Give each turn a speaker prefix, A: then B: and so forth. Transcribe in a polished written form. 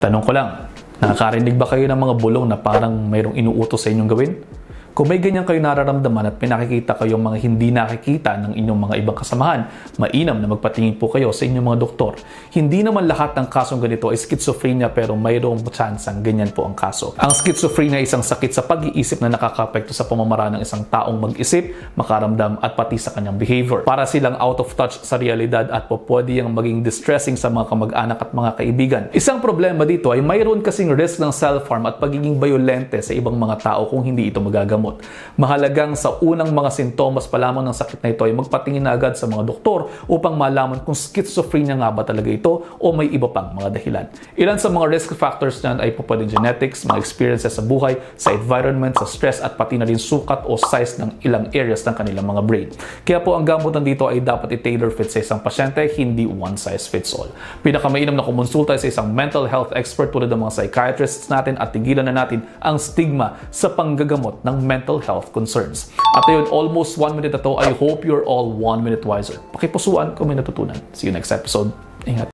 A: Tanong ko lang, nakakarinig ba kayo ng mga bulong na parang mayroong inuutos sa inyong gawin? Kung may ganyan kayo nararamdaman at pinakikita kayong mga hindi nakikita ng inyong mga ibang kasamahan, mainam na magpatingin po kayo sa inyong mga doktor. Hindi naman lahat ng kasong ganito ay schizophrenia pero mayroong chansang ganyan po ang kaso. Ang schizophrenia ay isang sakit sa pag-iisip na nakakapekto sa pamamaraan ng isang taong mag-isip, makaramdam at pati sa kanyang behavior. Para silang out of touch sa realidad at po pwede yung maging distressing sa mga kamag-anak at mga kaibigan. Isang problema dito ay mayroon kasing risk ng self-harm at pagiging violente sa ibang mga tao kung hindi ito magagamot. Mahalagang sa unang mga sintomas pa lamang ng sakit na ito ay magpatingin na agad sa mga doktor upang malaman kung schizophrenia nga ba talaga ito o may iba pang mga dahilan. Ilan sa mga risk factors niyan ay pwedeng genetics, mga experiences sa buhay, sa environment, sa stress at pati na rin sukat o size ng ilang areas ng kanilang mga brain. Kaya po ang gamutan dito ay dapat i-tailor fit sa isang pasyente, hindi one size fits all. Pinakamainam na kumonsulta sa isang mental health expert tulad ng mga psychiatrists natin at tigilan na natin ang stigma sa panggagamot ng mental health concerns. At ayun, almost 1 minute na to. I hope you're all 1 minute wiser. Pakipusuan kung may natutunan. See you next episode. Ingat.